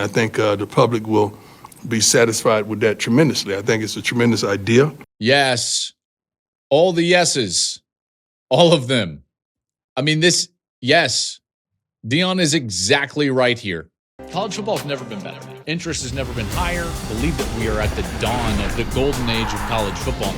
I think the public will be satisfied with that tremendously. I think it's a tremendous idea. Yes. All the yeses. All of them. I mean, yes. Dion is exactly right here. College football has never been better. Interest has never been higher. Believe that we are at the dawn of the golden age of college football.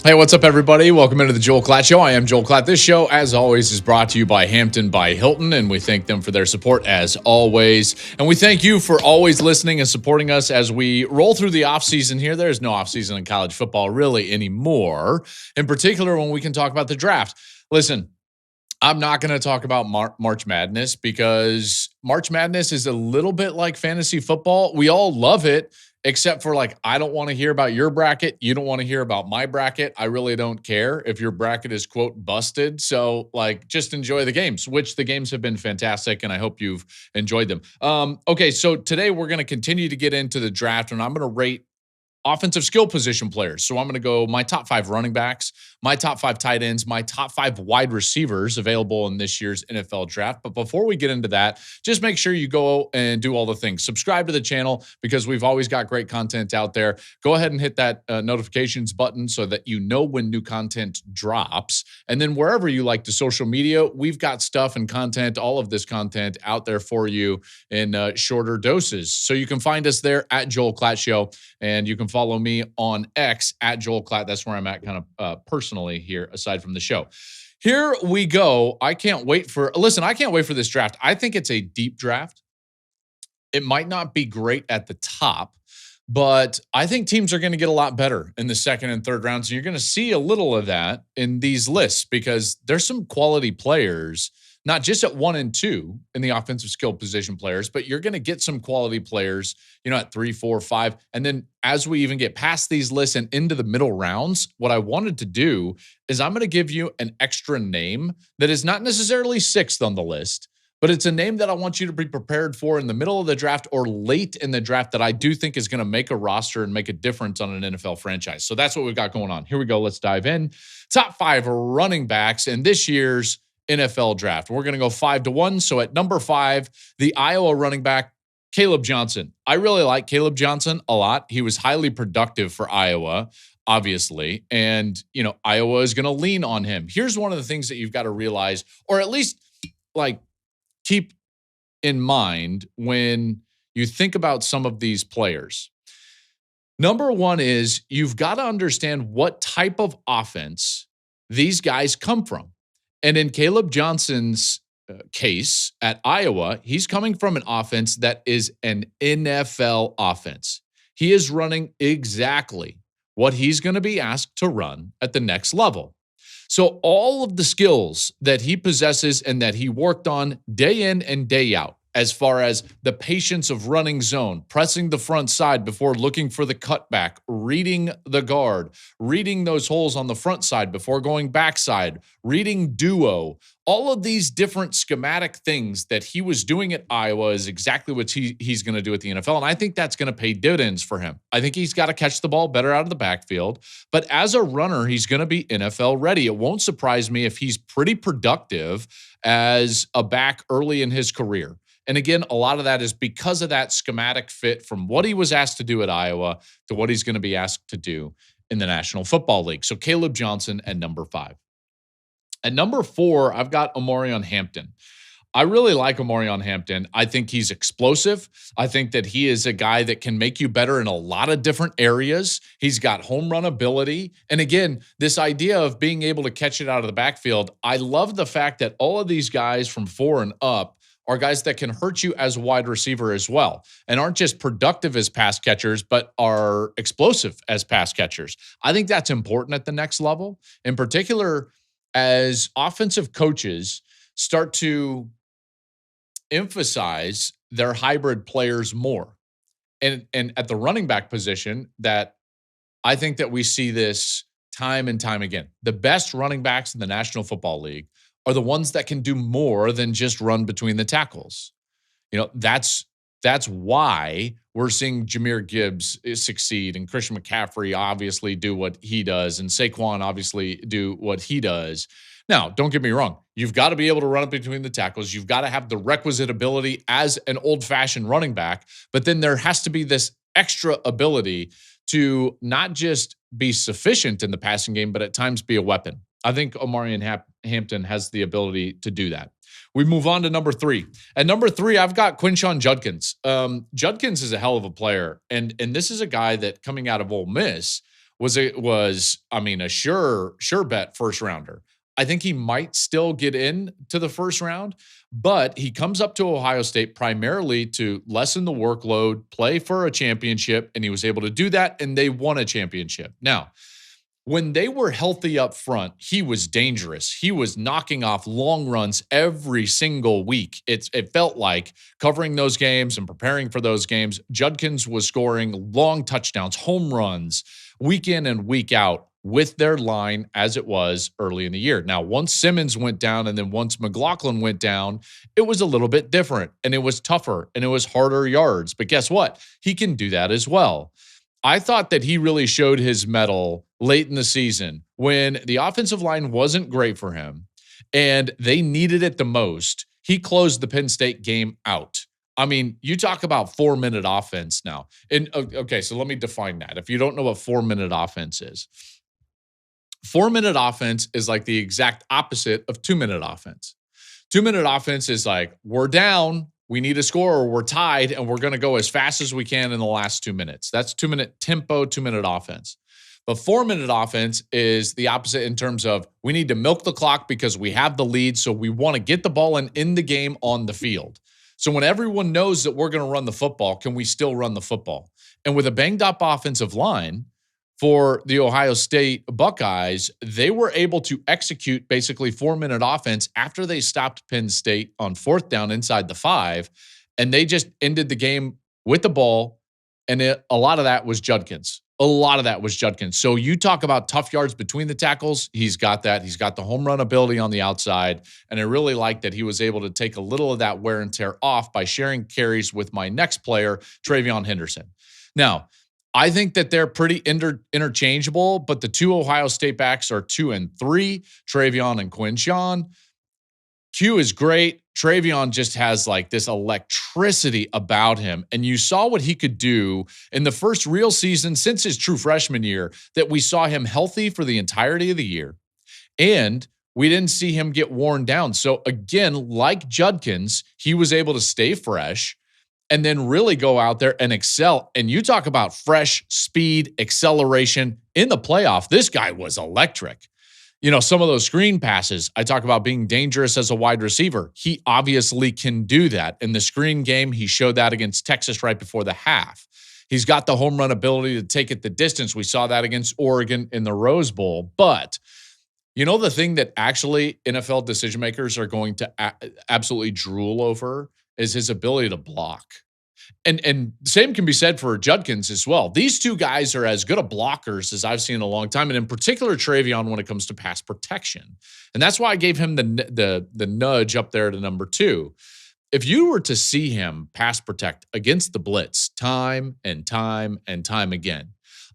Hey, what's up, everybody? Welcome into the Joel Klatt Show. I am Joel Klatt. This show, as always, is brought to you by Hampton by Hilton, and we thank them for their support, as always. And we thank you for always listening and supporting us as we roll through the offseason here. There's no offseason in college football really anymore, in particular when we can talk about the draft. Listen, I'm not going to talk about March Madness because March Madness is a little bit like fantasy football. We all love it. Except for I don't want to hear about your bracket. You don't want to hear about my bracket. I really don't care if your bracket is, quote, busted. So, just enjoy the games, which the games have been fantastic, and I hope you've enjoyed them. Okay, so today we're going to continue to get into the draft, and I'm going to rate offensive skill position players. So I'm going to go my top 5 running backs, my top 5 tight ends, my top 5 wide receivers available in this year's NFL draft. But before we get into that, just make sure you go and do all the things. Subscribe to the channel because we've always got great content out there. Go ahead and hit that notifications button so that you know when new content drops. And then wherever you like the social media, we've got stuff and content, all of this content out there for you in shorter doses. So you can find us there at Joel Klatt Show, and you can follow me on X at Joel Klatt. That's where I'm at kind of personally here, aside from the show. Here we go. I can't wait for this draft. I think it's a deep draft. It might not be great at the top, but I think teams are going to get a lot better in the second and third rounds. And you're going to see a little of that in these lists because there's some quality players, not just at 1 and 2 in the offensive skill position players, but you're going to get some quality players, at 3, 4, 5. And then as we even get past these lists and into the middle rounds, what I wanted to do is I'm going to give you an extra name that is not necessarily 6th on the list, but it's a name that I want you to be prepared for in the middle of the draft or late in the draft that I do think is going to make a roster and make a difference on an NFL franchise. So that's what we've got going on. Here we go. Let's dive in. Top 5 running backs in this year's NFL draft. We're going to go 5-1. So at number 5, the Iowa running back, Kaleb Johnson. I really like Kaleb Johnson a lot. He was highly productive for Iowa, obviously. And, Iowa is going to lean on him. Here's one of the things that you've got to realize, or at least keep in mind when you think about some of these players. Number 1 is you've got to understand what type of offense these guys come from. And in Kaleb Johnson's case at Iowa, he's coming from an offense that is an NFL offense. He is running exactly what he's going to be asked to run at the next level. So all of the skills that he possesses and that he worked on day in and day out, as far as the patience of running zone, pressing the front side before looking for the cutback, reading the guard, reading those holes on the front side before going backside, reading duo, all of these different schematic things that he was doing at Iowa is exactly what he's going to do at the NFL. And I think that's going to pay dividends for him. I think he's got to catch the ball better out of the backfield. But as a runner, he's going to be NFL ready. It won't surprise me if he's pretty productive as a back early in his career. And again, a lot of that is because of that schematic fit from what he was asked to do at Iowa to what he's going to be asked to do in the National Football League. So Kaleb Johnson at number 5. At number 4, I've got Omarion Hampton. I really like Omarion Hampton. I think he's explosive. I think that he is a guy that can make you better in a lot of different areas. He's got home run ability. And again, this idea of being able to catch it out of the backfield, I love the fact that all of these guys from 4 and up are guys that can hurt you as a wide receiver as well and aren't just productive as pass catchers, but are explosive as pass catchers. I think that's important at the next level, in particular as offensive coaches start to emphasize their hybrid players more. And at the running back position, that I think that we see this time and time again. The best running backs in the National Football League are the ones that can do more than just run between the tackles. That's why we're seeing Jahmyr Gibbs succeed and Christian McCaffrey obviously do what he does and Saquon obviously do what he does. Now, don't get me wrong. You've got to be able to run up between the tackles. You've got to have the requisite ability as an old-fashioned running back, but then there has to be this extra ability to not just be sufficient in the passing game, but at times be a weapon. I think Omarion Hampton has the ability to do that. We move on to number 3. At number 3, I've got Quinshon Judkins. Judkins is a hell of a player, and this is a guy that coming out of Ole Miss was a sure bet first rounder. I think he might still get in to the first round, but he comes up to Ohio State primarily to lessen the workload, play for a championship, and he was able to do that, and they won a championship. Now, when they were healthy up front, he was dangerous. He was knocking off long runs every single week. It felt like covering those games and preparing for those games. Judkins was scoring long touchdowns, home runs, week in and week out with their line as it was early in the year. Now, once Simmons went down and then once McLaughlin went down, it was a little bit different and it was tougher and it was harder yards. But guess what? He can do that as well. I thought that he really showed his mettle late in the season when the offensive line wasn't great for him and they needed it the most. He closed the Penn State game out. I mean, you talk about 4-minute offense now. And okay, so let me define that. If you don't know what 4-minute offense is, 4-minute offense is like the exact opposite of 2-minute offense. 2-minute offense is like, we're down, we need a score, or we're tied, and we're going to go as fast as we can in the last 2 minutes. That's 2-minute tempo, 2-minute offense. But 4-minute offense is the opposite in terms of we need to milk the clock because we have the lead, so we want to get the ball in the game on the field. So when everyone knows that we're going to run the football, can we still run the football? And with a banged-up offensive line, for the Ohio State Buckeyes, they were able to execute basically 4-minute offense after they stopped Penn State on 4th down inside the 5, and they just ended the game with the ball, and a lot of that was Judkins. So you talk about tough yards between the tackles, he's got that. He's got the home run ability on the outside, and I really like that he was able to take a little of that wear and tear off by sharing carries with my next player, TreVeyon Henderson. Now, I think that they're pretty interchangeable, but the 2 Ohio State backs are 2 and 3, TreVeyon and Quinshon. Q is great. TreVeyon just has like this electricity about him. And you saw what he could do in the first real season since his true freshman year, that we saw him healthy for the entirety of the year. And we didn't see him get worn down. So again, like Judkins, he was able to stay fresh and then really go out there and excel. And you talk about fresh speed, acceleration in the playoff. This guy was electric. You know, some of those screen passes, I talk about being dangerous as a wide receiver. He obviously can do that. In the screen game, he showed that against Texas right before the half. He's got the home run ability to take it the distance. We saw that against Oregon in the Rose Bowl. But you know, the thing that actually NFL decision makers are going to absolutely drool over is his ability to block. And same can be said for Judkins as well. These 2 guys are as good of blockers as I've seen in a long time, and in particular TreVeyon when it comes to pass protection. And that's why I gave him the nudge up there to number 2. If you were to see him pass protect against the blitz time and time and time again,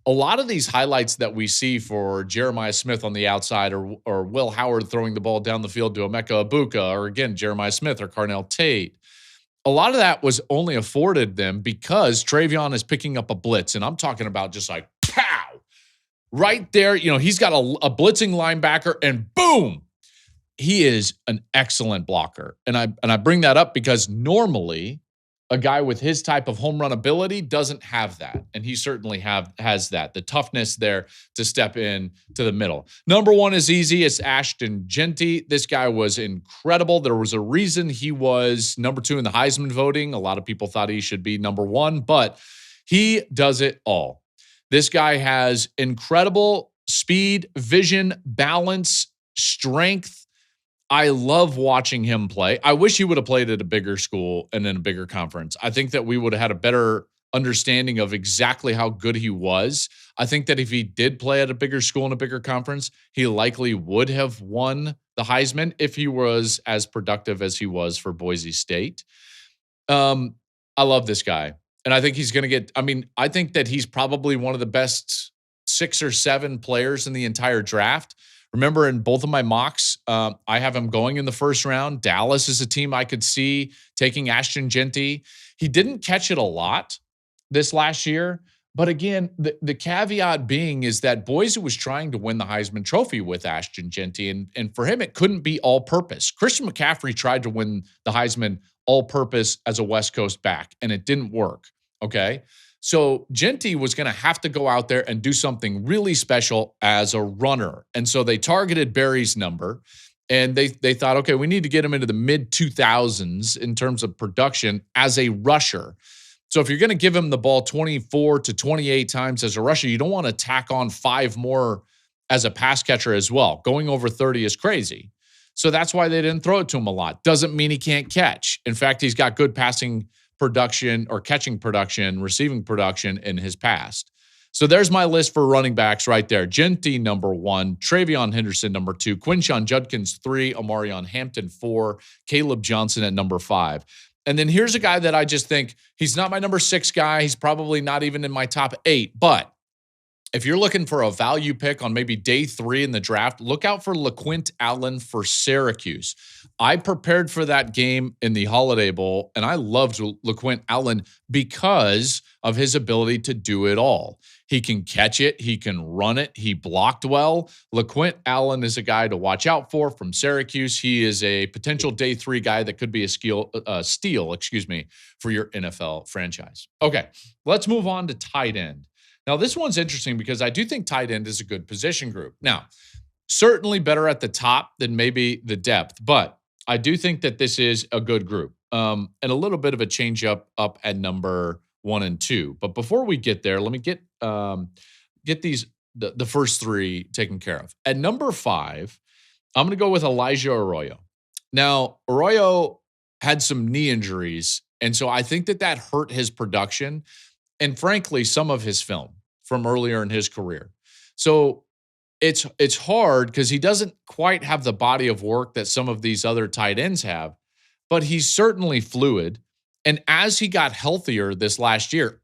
a lot of these highlights that we see for Jeremiah Smith on the outside or Will Howard throwing the ball down the field to Emeka Egbuka, or again, Jeremiah Smith or Carnell Tate, a lot of that was only afforded them because TreVeyon is picking up a blitz. And I'm talking about just like, pow, right there. You know, he's got a blitzing linebacker and boom, he is an excellent blocker. And I bring that up because normally a guy with his type of home run ability doesn't have that. And he certainly has that, the toughness there to step in to the middle. Number 1 is easy. It's Ashton Jeanty. This guy was incredible. There was a reason he was number 2 in the Heisman voting. A lot of people thought he should be number 1, but he does it all. This guy has incredible speed, vision, balance, strength. I love watching him play. I wish he would have played at a bigger school and in a bigger conference. I think that we would have had a better understanding of exactly how good he was. I think that if he did play at a bigger school and a bigger conference, he likely would have won the Heisman if he was as productive as he was for Boise State. I love this guy. And I think he's going to get, I think that he's probably one of the best 6 or 7 players in the entire draft. Remember, in both of my mocks, I have him going in the first round. Dallas is a team I could see taking Ashton Jeanty. He didn't catch it a lot this last year. But again, the caveat being is that Boise was trying to win the Heisman Trophy with Ashton Jeanty, and for him, it couldn't be all-purpose. Christian McCaffrey tried to win the Heisman all-purpose as a West Coast back, and it didn't work, okay? So Jeanty was going to have to go out there and do something really special as a runner. And so they targeted Barry's number, and they thought, okay, we need to get him into the mid-2000s in terms of production as a rusher. So if you're going to give him the ball 24 to 28 times as a rusher, you don't want to tack on 5 more as a pass catcher as well. Going over 30 is crazy. So that's why they didn't throw it to him a lot. Doesn't mean he can't catch. In fact, he's got good passing production or catching production, receiving production in his past. So there's my list for running backs right there. Jeanty, number 1. TreVeyon Henderson, number 2. Quinshon Judkins, 3. Omarion Hampton, 4. Kaleb Johnson at number 5. And then here's a guy that I just think he's not my number 6 guy. He's probably not even in my top 8. But if you're looking for a value pick on maybe day 3 in the draft, look out for LeQuint Allen for Syracuse. I prepared for that game in the Holiday Bowl, and I loved LeQuint Allen because of his ability to do it all. He can catch it. He can run it. He blocked well. LeQuint Allen is a guy to watch out for from Syracuse. He is a potential day 3 guy that could be a steal, for your NFL franchise. Okay, let's move on to tight end. Now, this one's interesting because I do think tight end is a good position group. Now, certainly better at the top than maybe the depth, but I do think that this is a good group and a little bit of a change up at number 1 and 2. But before we get there, let me get these the first 3 taken care of. At number 5, I'm going to go with Elijah Arroyo. Now, Arroyo had some knee injuries, and so I think that hurt his production and, frankly, some of his film from earlier in his career. So it's hard because he doesn't quite have the body of work that some of these other tight ends have, but he's certainly fluid. And as he got healthier this last year,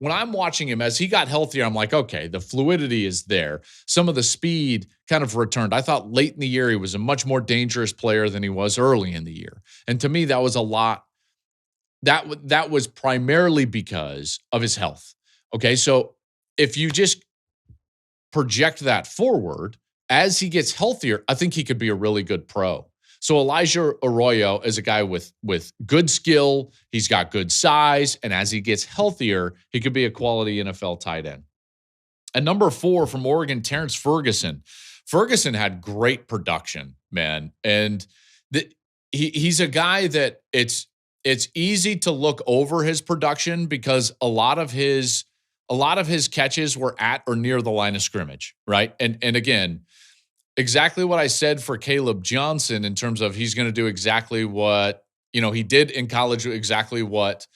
when I'm watching him, as he got healthier, I'm like, okay, the fluidity is there. Some of the speed kind of returned. I thought late in the year he was a much more dangerous player than he was early in the year. And to me, that was a lot. That was primarily because of his health. Okay, so if you just project that forward, as he gets healthier, I think he could be a really good pro. So Elijah Arroyo is a guy with good skill. He's got good size. And as he gets healthier, he could be a quality NFL tight end. And number 4 from Oregon, Terrance Ferguson. Ferguson had great production, man. And he's a guy that it's easy to look over his production because a lot of his catches were at or near the line of scrimmage, right? And again, exactly what I said for Kaleb Johnson in terms of he's going to do exactly what, he did in college, exactly what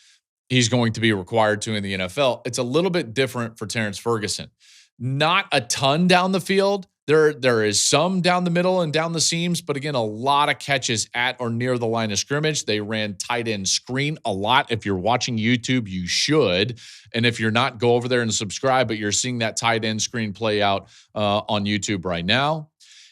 he's going to be required to in the NFL. It's a little bit different for Terrance Ferguson. Not a ton down the field. There is some down the middle and down the seams, but again, a lot of catches at or near the line of scrimmage. They ran tight end screen a lot. If you're watching YouTube, you should. And if you're not, go over there and subscribe, but you're seeing that tight end screen play out on YouTube right now.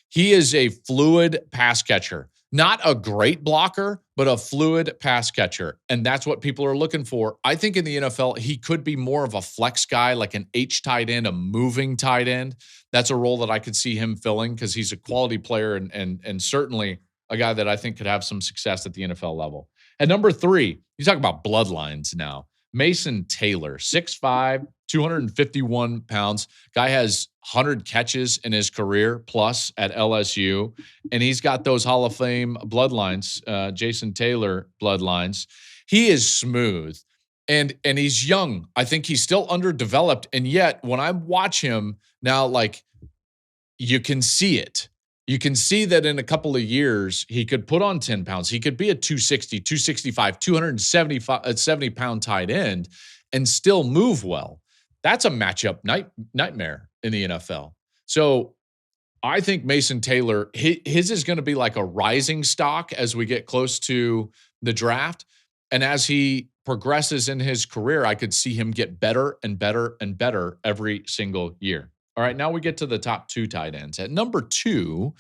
He is a fluid pass catcher. Not a great blocker, but a fluid pass catcher. And that's what people are looking for. I think in the NFL, he could be more of a flex guy, like an H tight end, a moving tight end. That's a role that I could see him filling because he's a quality player and certainly a guy that I think could have some success at the NFL level. At number 3, you talk about bloodlines now. Mason Taylor, 6'5", 251 pounds. Guy has 100 catches in his career plus at LSU. And he's got those Hall of Fame bloodlines, Jason Taylor bloodlines. He is smooth and he's young. I think he's still underdeveloped. And yet when I watch him now, like you can see it. You can see that in a couple of years, he could put on 10 pounds. He could be a 260, 265, 270-pound tight end and still move well. That's a matchup nightmare in the NFL. So I think Mason Taylor, his is going to be like a rising stock as we get close to the draft. And as he progresses in his career, I could see him get better and better and better every single year. All right, now we get to the top 2 tight ends. At number 2,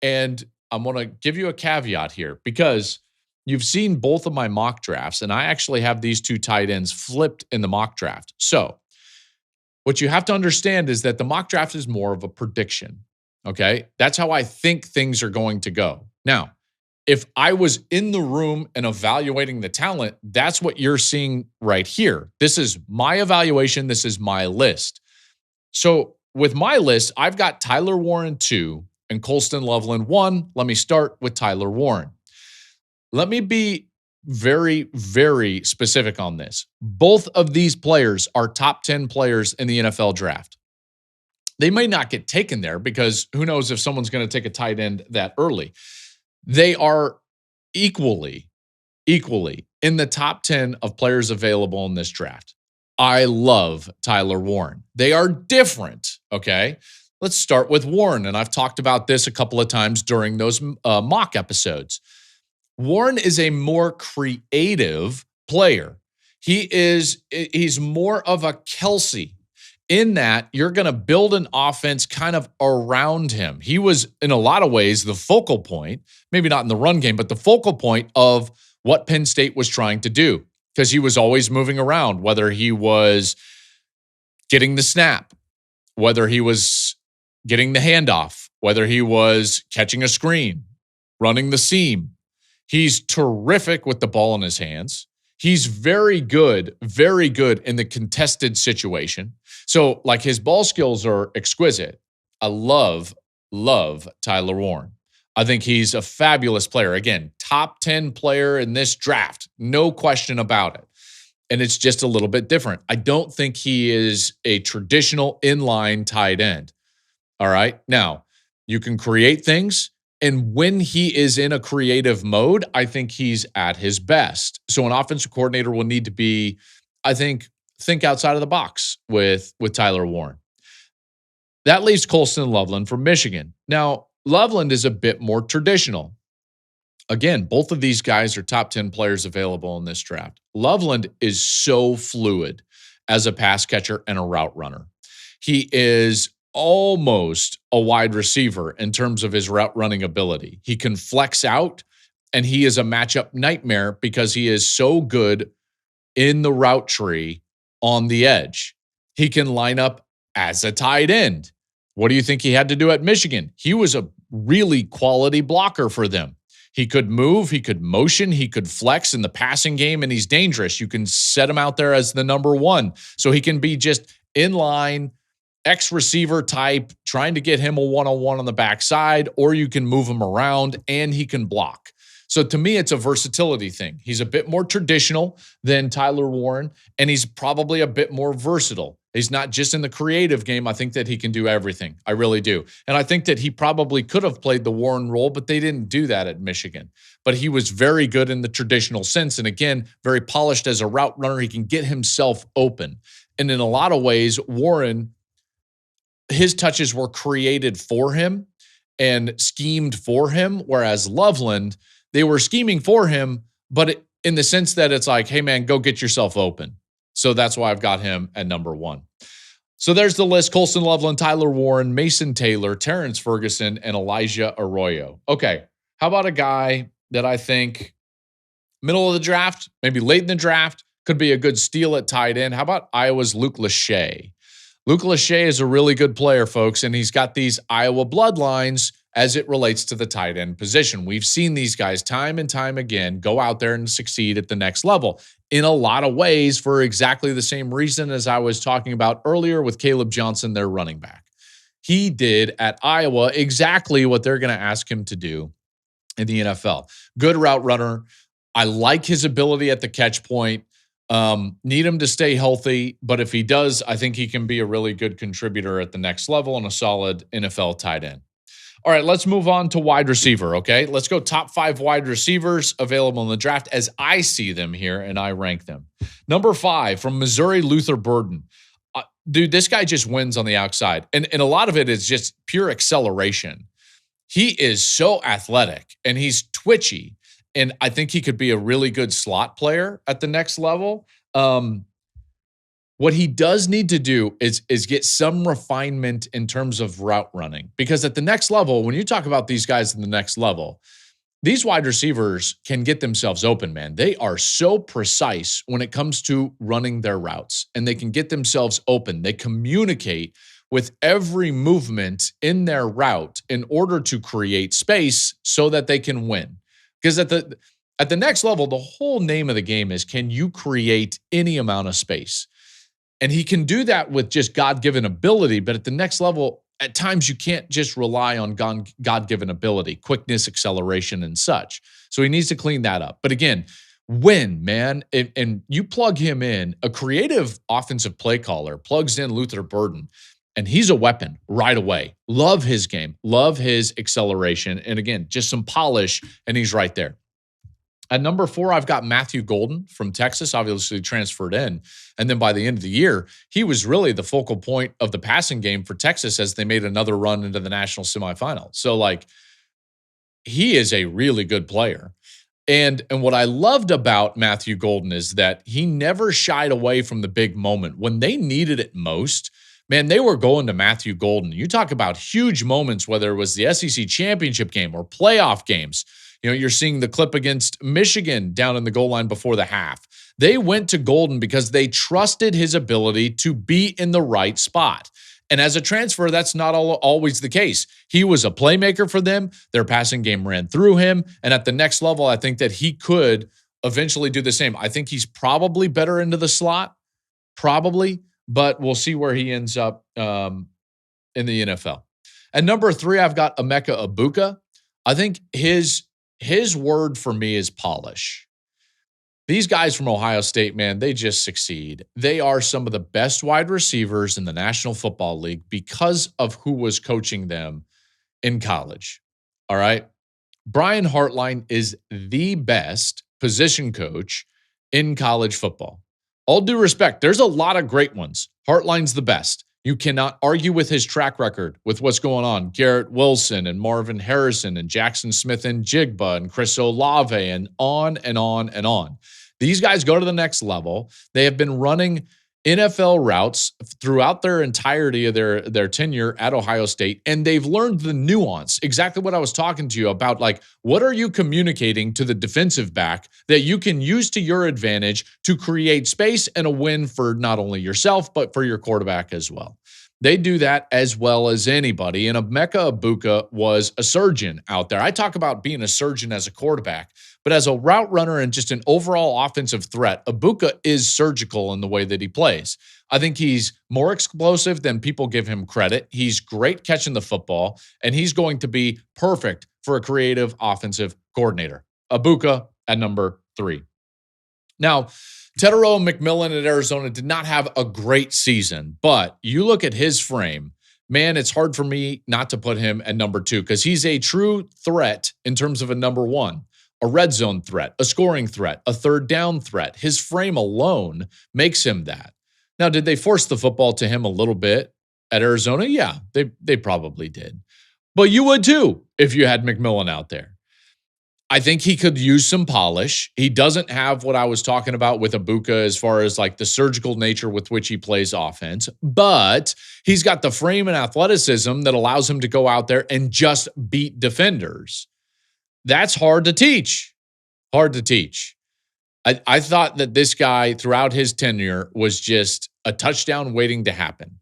and I'm going to give you a caveat here because you've seen both of my mock drafts, and I actually have these 2 tight ends flipped in the mock draft. So what you have to understand is that the mock draft is more of a prediction, okay? That's how I think things are going to go. Now, if I was in the room and evaluating the talent, that's what you're seeing right here. This is my evaluation. This is my list. So with my list, I've got Tyler Warren 2 and Colston Loveland 1. Let me start with Tyler Warren. Let me be very, very specific on this. Both of these players are top 10 players in the NFL draft. They may not get taken there because who knows if someone's going to take a tight end that early. They are equally in the top 10 of players available in this draft. I love Tyler Warren. They are different, okay? Let's start with Warren, and I've talked about this a couple of times during those mock episodes. Warren is a more creative player. He's more of a Kelsey in that you're going to build an offense kind of around him. He was, in a lot of ways, the focal point, maybe not in the run game, but the focal point of what Penn State was trying to do because he was always moving around, whether he was getting the snap, whether he was getting the handoff, whether he was catching a screen, running the seam. He's terrific with the ball in his hands. He's very good in the contested situation. So, like, his ball skills are exquisite. I love Tyler Warren. I think he's a fabulous player. Again, top 10 player in this draft. No question about it. And it's just a little bit different. I don't think he is a traditional inline tight end. All right. Now, you can create things. And when he is in a creative mode, I think he's at his best. So an offensive coordinator will need to be, I think outside of the box with Tyler Warren. That leaves Colston Loveland from Michigan. Now, Loveland is a bit more traditional. Again, both of these guys are top 10 players available in this draft. Loveland is so fluid as a pass catcher and a route runner. He is almost a wide receiver in terms of his route running ability. He can flex out, and he is a matchup nightmare because he is so good in the route tree on the edge. He can line up as a tight end. What do you think he had to do at Michigan? He was a really quality blocker for them. He could move, he could motion, he could flex in the passing game, and he's dangerous. You can set him out there as the number 1. So he can be just in line, X-receiver type, trying to get him a one-on-one on the backside, or you can move him around and he can block. So to me, it's a versatility thing. He's a bit more traditional than Tyler Warren, and he's probably a bit more versatile. He's not just in the creative game. I think that he can do everything. I really do. And I think that he probably could have played the Warren role, but they didn't do that at Michigan. But he was very good in the traditional sense. And again, very polished as a route runner. He can get himself open. And in a lot of ways, Warren, his touches were created for him and schemed for him, whereas Loveland, they were scheming for him, but in the sense that it's like, hey, man, go get yourself open. So that's why I've got him at number 1. So there's the list: Colston Loveland, Tyler Warren, Mason Taylor, Terrance Ferguson, and Elijah Arroyo. Okay, how about a guy that I think middle of the draft, maybe late in the draft, could be a good steal at tight end? How about Iowa's Luke Lachey? Luke Lachey is a really good player, folks, and he's got these Iowa bloodlines as it relates to the tight end position. We've seen these guys time and time again go out there and succeed at the next level in a lot of ways for exactly the same reason as I was talking about earlier with Kaleb Johnson, their running back. He did at Iowa exactly what they're going to ask him to do in the NFL. Good route runner. I like his ability at the catch point. Need him to stay healthy, but if he does, I think he can be a really good contributor at the next level and a solid NFL tight end. All right, let's move on to wide receiver, okay? Let's go top 5 wide receivers available in the draft as I see them here and I rank them. Number 5 from Missouri, Luther Burden. Dude, this guy just wins on the outside. And a lot of it is just pure acceleration. He is so athletic and he's twitchy. And I think he could be a really good slot player at the next level. What he does need to do is get some refinement in terms of route running, because at the next level, when you talk about these guys in the next level, these wide receivers can get themselves open, man. They are so precise when it comes to running their routes, and they can get themselves open. They communicate with every movement in their route in order to create space so that they can win. Because at the next level, the whole name of the game is, can you create any amount of space? And he can do that with just God-given ability, but at the next level, at times you can't just rely on God-given ability, quickness, acceleration, and such. So he needs to clean that up. But again, win, man. And you plug him in, a creative offensive play caller plugs in Luther Burden, and he's a weapon right away. Love his game, love his acceleration. And again, just some polish, and he's right there. At number 4, I've got Matthew Golden from Texas, obviously transferred in. And then by the end of the year, he was really the focal point of the passing game for Texas as they made another run into the national semifinal. So, he is a really good player. And what I loved about Matthew Golden is that he never shied away from the big moment. When they needed it most, man, they were going to Matthew Golden. You talk about huge moments, whether it was the SEC championship game or playoff games. You're seeing the clip against Michigan down in the goal line before the half. They went to Golden because they trusted his ability to be in the right spot. And as a transfer, that's not always the case. He was a playmaker for them. Their passing game ran through him. And at the next level, I think that he could eventually do the same. I think he's probably better into the slot, probably, but we'll see where he ends up in the NFL. At number 3, I've got Emeka Egbuka. I think his word for me is polish. These guys from Ohio State, man, they just succeed. They are some of the best wide receivers in the National Football League because of who was coaching them in college. All right. Brian Hartline is the best position coach in college football. All due respect, there's a lot of great ones. Hartline's the best. You cannot argue with his track record with what's going on. Garrett Wilson and Marvin Harrison and Jackson Smith and Jigba and Chris Olave and on and on and on. These guys go to the next level. They have been running NFL routes throughout their entirety of their tenure at Ohio State, and they've learned the nuance, exactly what I was talking to you about, what are you communicating to the defensive back that you can use to your advantage to create space and a win for not only yourself, but for your quarterback as well. They do that as well as anybody, and Emeka Egbuka was a surgeon out there. I talk about being a surgeon as a quarterback, but as a route runner and just an overall offensive threat, Egbuka is surgical in the way that he plays. I think he's more explosive than people give him credit. He's great catching the football, and he's going to be perfect for a creative offensive coordinator. Egbuka at number 3. Now, Tetairoa McMillan at Arizona did not have a great season, but you look at his frame, man, it's hard for me not to put him at number 2 because he's a true threat in terms of a number 1, a red zone threat, a scoring threat, a third down threat. His frame alone makes him that. Now, did they force the football to him a little bit at Arizona? Yeah, they probably did. But you would too if you had McMillan out there. I think he could use some polish. He doesn't have what I was talking about with Egbuka as far as the surgical nature with which he plays offense, but he's got the frame and athleticism that allows him to go out there and just beat defenders. That's hard to teach. Hard to teach. I thought that this guy throughout his tenure was just a touchdown waiting to happen.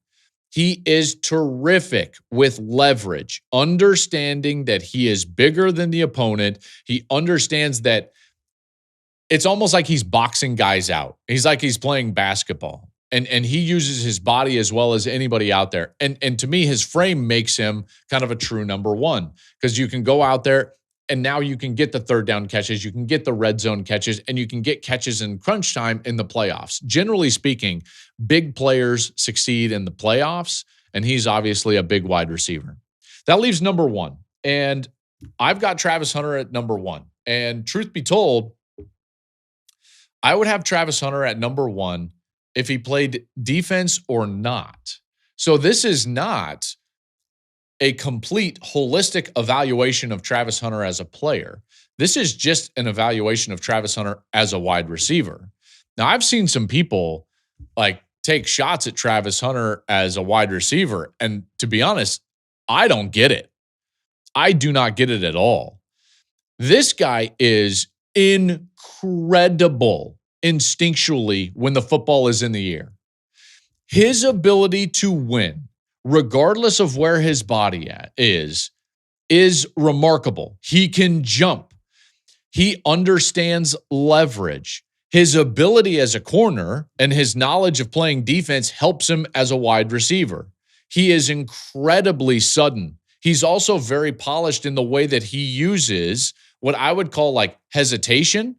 He is terrific with leverage, understanding that he is bigger than the opponent. He understands that it's almost like he's boxing guys out. He's like he's playing basketball. And he uses his body as well as anybody out there. And to me, his frame makes him kind of a true number 1 because you can go out there and now you can get the third down catches, you can get the red zone catches, and you can get catches in crunch time in the playoffs. Generally speaking, big players succeed in the playoffs, and he's obviously a big wide receiver. That leaves number 1. And I've got Travis Hunter at number 1. And truth be told, I would have Travis Hunter at number 1 if he played defense or not. So this is not a complete holistic evaluation of Travis Hunter as a player. This is just an evaluation of Travis Hunter as a wide receiver. Now, I've seen some people take shots at Travis Hunter as a wide receiver. And to be honest, I don't get it. I do not get it at all. This guy is incredible instinctually when the football is in the air. His ability to win, regardless of where his body is remarkable. He can jump. He understands leverage. His ability as a corner and his knowledge of playing defense helps him as a wide receiver. He is incredibly sudden. He's also very polished in the way that he uses what I would call like hesitation,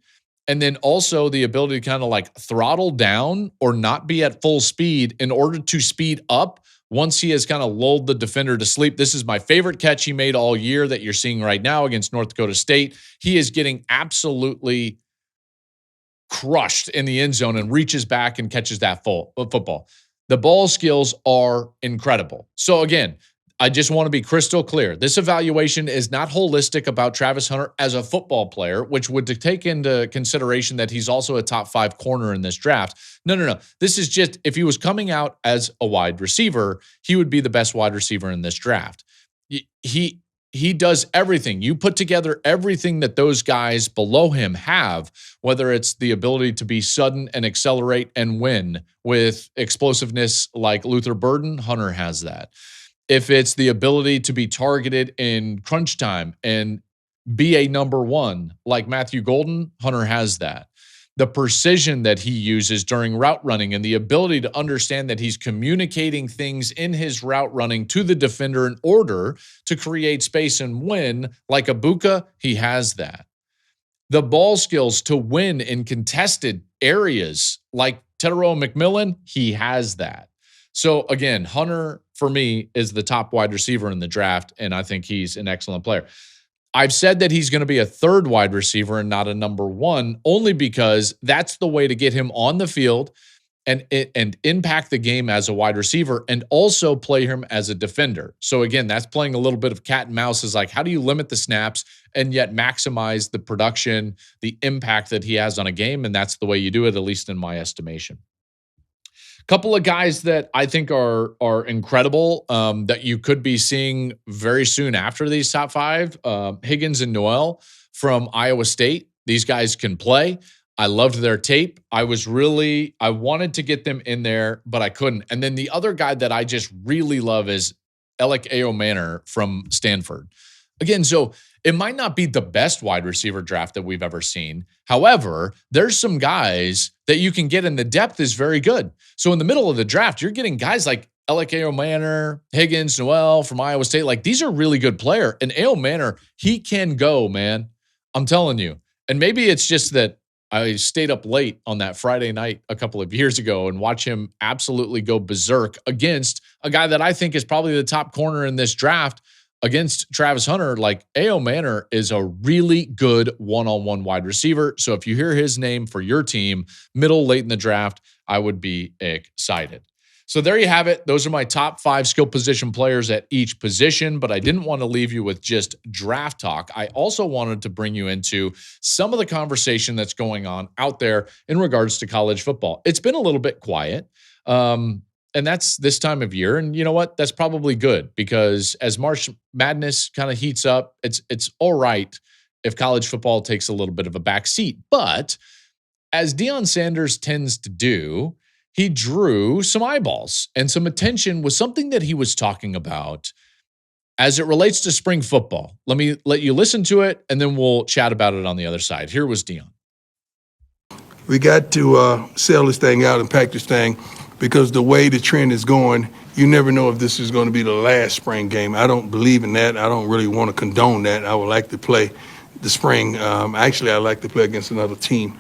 and then also the ability to kind of like throttle down or not be at full speed in order to speed up once he has kind of lulled the defender to sleep. This is my favorite catch he made all year that you're seeing right now against North Dakota State. He is getting absolutely crushed in the end zone and reaches back and catches that football. The ball skills are incredible. So again, I just want to be crystal clear. This evaluation is not holistic about Travis Hunter as a football player, which would take into consideration that he's also a top 5 corner in this draft. No. This is just, if he was coming out as a wide receiver, he would be the best wide receiver in this draft. He does everything. You put together everything that those guys below him have, whether it's the ability to be sudden and accelerate and win with explosiveness like Luther Burden, Hunter has that. If it's the ability to be targeted in crunch time and be a number one like Matthew Golden, Hunter has that. The precision that he uses during route running and the ability to understand that he's communicating things in his route running to the defender in order to create space and win, like Egbuka, he has that. The ball skills to win in contested areas like Tetairoa McMillan, he has that. So again, Hunter, for me, is the top wide receiver in the draft, and I think he's an excellent player. I've said that he's going to be a third wide receiver and not a number one, only because that's the way to get him on the field and impact the game as a wide receiver and also play him as a defender. So again, that's playing a little bit of cat and mouse, is like, how do you limit the snaps and yet maximize the production, the impact that he has on a game? And that's the way you do it, at least in my estimation. Couple of guys that I think are incredible that you could be seeing very soon after these top 5, Higgins and Noel from Iowa State. These guys can play. I loved their tape. I wanted to get them in there, but I couldn't. And then the other guy that I just really love is Elic Ayomanor from Stanford. Again, so it might not be the best wide receiver draft that we've ever seen. However, there's some guys that you can get, and the depth is very good. So in the middle of the draft, you're getting guys like Elic Ayomanor, Higgins, Noel from Iowa State. Like, these are really good player. And Ayomanor, he can go, man. I'm telling you. And maybe it's just that I stayed up late on that Friday night a couple of years ago and watch him absolutely go berserk against a guy that I think is probably the top corner in this draft, against Travis Hunter. Like, Ayomanor is a really good one-on-one wide receiver. So if you hear his name for your team, middle, late in the draft, I would be excited. So there you have it. Those are my top 5 skill position players at each position, but I didn't want to leave you with just draft talk. I also wanted to bring you into some of the conversation that's going on out there in regards to college football. It's been a little bit quiet. And that's this time of year. And you know what? That's probably good, because as March Madness kind of heats up, it's all right if college football takes a little bit of a back seat. But as Deion Sanders tends to do, he drew some eyeballs and some attention with something that he was talking about as it relates to spring football. Let me let you listen to it, and then we'll chat about it on the other side. Here was Deion. We got to sell this thing out and pack this thing, because the way the trend is going, you never know if this is going to be the last spring game. I don't believe in that. I don't really want to condone that. I would like to play the spring. Actually, I like to play against another team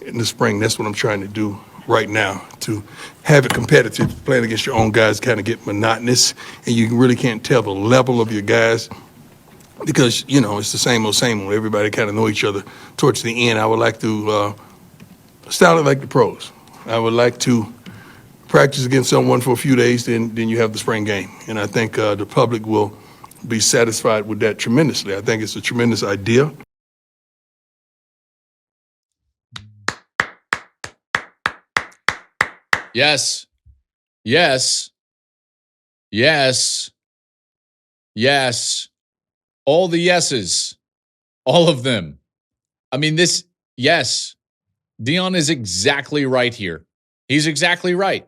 in the spring. That's what I'm trying to do right now, to have it competitive. Playing against your own guys kind of get monotonous, and you really can't tell the level of your guys, because, you know, it's the same old, same old. Everybody kind of know each other towards the end. I would like to style it like the pros. I would like to practice against someone for a few days, then you have the spring game. And I think the public will be satisfied with that tremendously. I think it's a tremendous idea. Yes, Yes. Yes. Yes. All the yeses. All of them. I mean, yes. Dion is exactly right here. He's exactly right.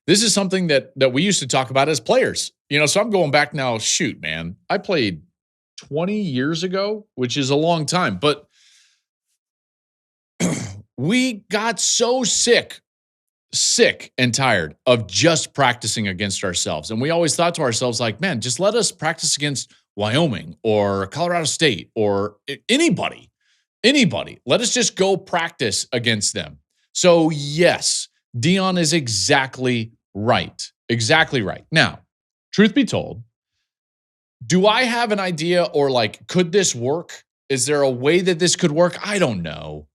This is something that we used to talk about as players. So I'm going back now. Shoot, man. I played 20 years ago, which is a long time. But we got so sick and tired of just practicing against ourselves. And we always thought to ourselves, like, man, just let us practice against Wyoming or Colorado State or anybody. Let us just go practice against them. So yes, Dion is exactly right. Exactly right. Now, truth be told, do I have an idea or like, could this work? Is there a way that this could work? I don't know.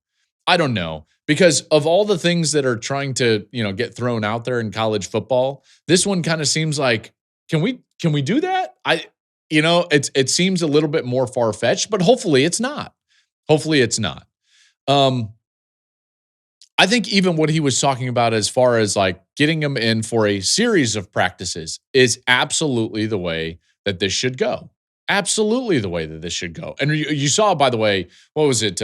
Because of all the things that are trying to, get thrown out there in college football, this one kind of seems like, can we do that? It seems a little bit more far-fetched, but hopefully it's not. I think even what he was talking about as far as like getting him in for a series of practices is absolutely the way that this should go. Absolutely the way that this should go. And you saw, by the way, what was it?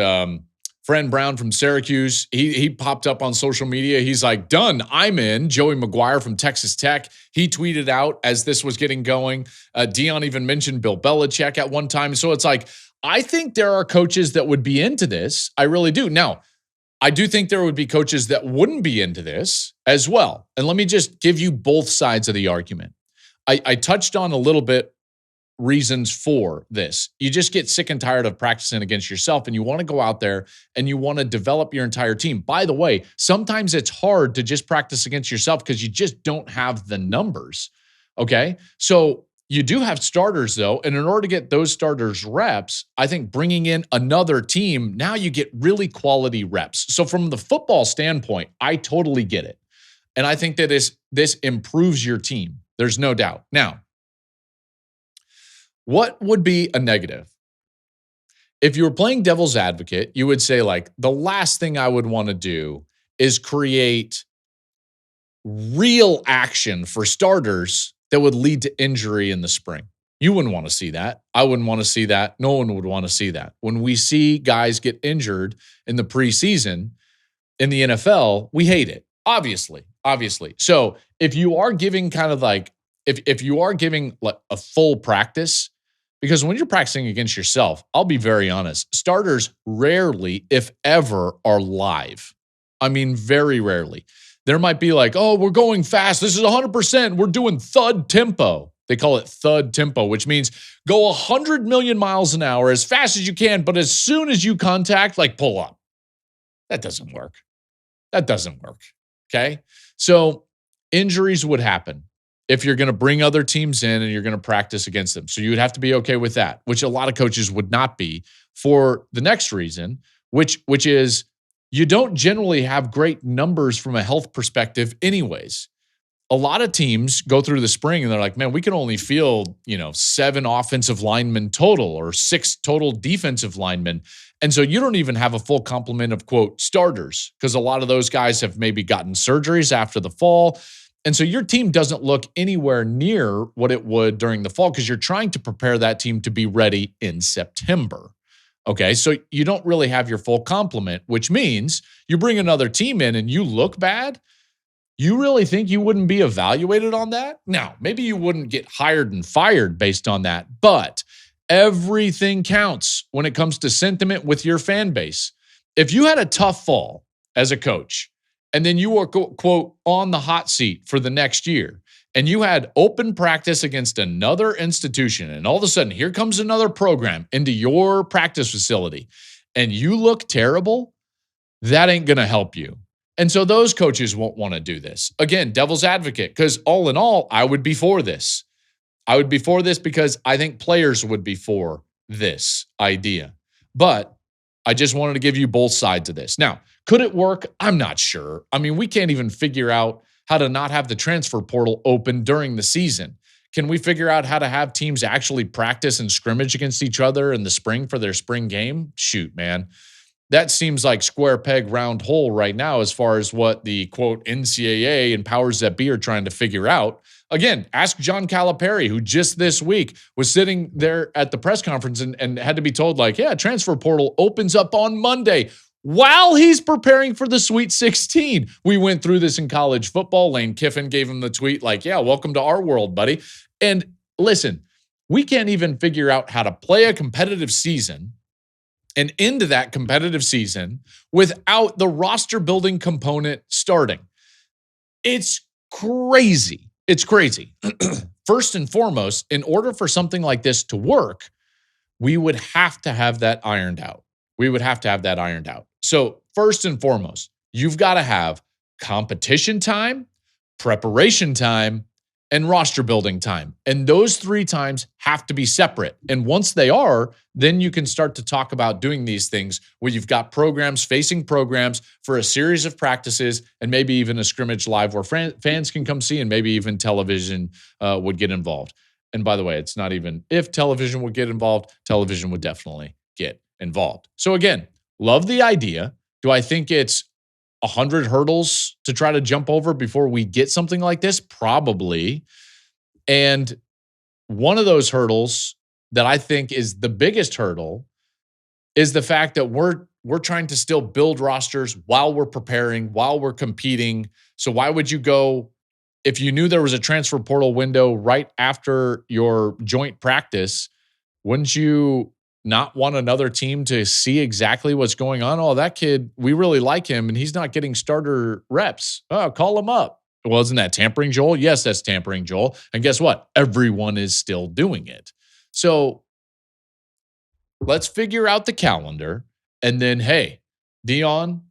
Friend Brown from Syracuse, he popped up on social media. He's like, done, I'm in. Joey McGuire from Texas Tech, he tweeted out as this was getting going. Dion even mentioned Bill Belichick at one time. So it's like, I think there are coaches that would be into this. I really do. Now, I do think there would be coaches that wouldn't be into this as well. And let me just give you both sides of the argument. I touched on a little bit reasons for this. You just get sick and tired of practicing against yourself and you want to go out there and you want to develop your entire team. By the way, sometimes it's hard to just practice against yourself because you just don't have the numbers. Okay. So you do have starters though. And in order to get those starters reps, I think bringing in another team, now you get really quality reps. So from the football standpoint, I totally get it. And I think that this improves your team. There's no doubt. Now, what would be a negative? If you were playing devil's advocate, you would say, like, the last thing I would want to do is create real action for starters that would lead to injury in the spring. You wouldn't want to see that. I wouldn't want to see that. No one would want to see that. When we see guys get injured in the preseason in the NFL, we hate it. Obviously. So if you are giving kind of like, if you are giving like a full practice, because when you're practicing against yourself, I'll be very honest, starters rarely, if ever, are live. I mean, very rarely. There might be like, oh, we're going fast. This is 100%. We're doing thud tempo. They call it thud tempo, which means go 100 million miles an hour as fast as you can, but as soon as you contact, like pull up. That doesn't work. Okay? So injuries would happen if you're going to bring other teams in and you're going to practice against them. So you would have to be okay with that, which a lot of coaches would not be for the next reason, which is you don't generally have great numbers from a health perspective anyways. A lot of teams go through the spring and they're like, man, we can only field, 7 offensive linemen total or 6 total defensive linemen. And so you don't even have a full complement of, quote, starters, because a lot of those guys have maybe gotten surgeries after the fall. And so your team doesn't look anywhere near what it would during the fall because you're trying to prepare that team to be ready in September. Okay, so you don't really have your full complement, which means you bring another team in and you look bad. You really think you wouldn't be evaluated on that? Now, maybe you wouldn't get hired and fired based on that, but everything counts when it comes to sentiment with your fan base. If you had a tough fall as a coach, and then you were, quote, on the hot seat for the next year, and you had open practice against another institution, and all of a sudden, here comes another program into your practice facility, and you look terrible, that ain't going to help you. And so those coaches won't want to do this. Again, devil's advocate, because all in all, I would be for this. I would be for this because I think players would be for this idea. But I just wanted to give you both sides of this. Now, could it work? I'm not sure. I mean, we can't even figure out how to not have the transfer portal open during the season. Can we figure out how to have teams actually practice and scrimmage against each other in the spring for their spring game? Shoot, man. that seems like square peg, round hole right now as far as what the, quote, NCAA and powers that be are trying to figure out. Again, ask John Calipari, who just this week was sitting there at the press conference and had to be told, like, yeah, transfer portal opens up on Monday while he's preparing for the Sweet 16. We went through this in college football. Lane Kiffin gave him the tweet like, yeah, welcome to our world, buddy. And listen, we can't even figure out how to play a competitive season and into that competitive season without the roster building component starting. It's crazy. It's crazy. First and foremost, in order for something like this to work, we would have to have that ironed out. So first and foremost, you've got to have competition time, preparation time, and roster building time. And those 3 times have to be separate. And once they are, then you can start to talk about doing these things where you've got programs facing programs for a series of practices and maybe even a scrimmage live where fans can come see, and maybe even television would get involved. And by the way, it's not even if television would get involved, television would definitely get involved. So again, love the idea. Do I think it's 100 hurdles to try to jump over before we get something like this? Probably. And one of those hurdles that I think is the biggest hurdle is the fact that we're trying to still build rosters while we're preparing, while we're competing. So why would you go, if you knew there was a transfer portal window right after your joint practice, wouldn't you not want another team to see exactly what's going on? Oh, that kid, we really like him, and he's not getting starter reps. Oh, call him up. Well, isn't that tampering, Joel? Yes, that's tampering, Joel. And guess what? Everyone is still doing it. So let's figure out the calendar. And then, hey, Dion,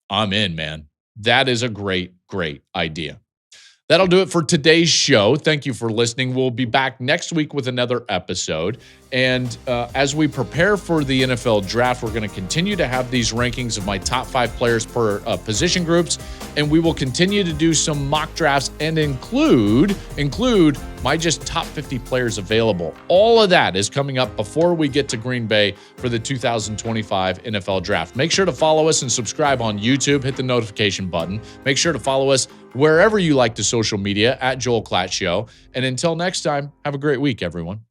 I'm in, man. That is a great, great idea. That'll do it for today's show. Thank you for listening. We'll be back next week with another episode. And as we prepare for the NFL draft, we're going to continue to have these rankings of my top 5 players per position groups. And we will continue to do some mock drafts and include my just top 50 players available. All of that is coming up before we get to Green Bay for the 2025 NFL draft. Make sure to follow us and subscribe on YouTube. Hit the notification button. Make sure to follow us wherever you like the social media at Joel Klatt Show. And until next time, have a great week, everyone.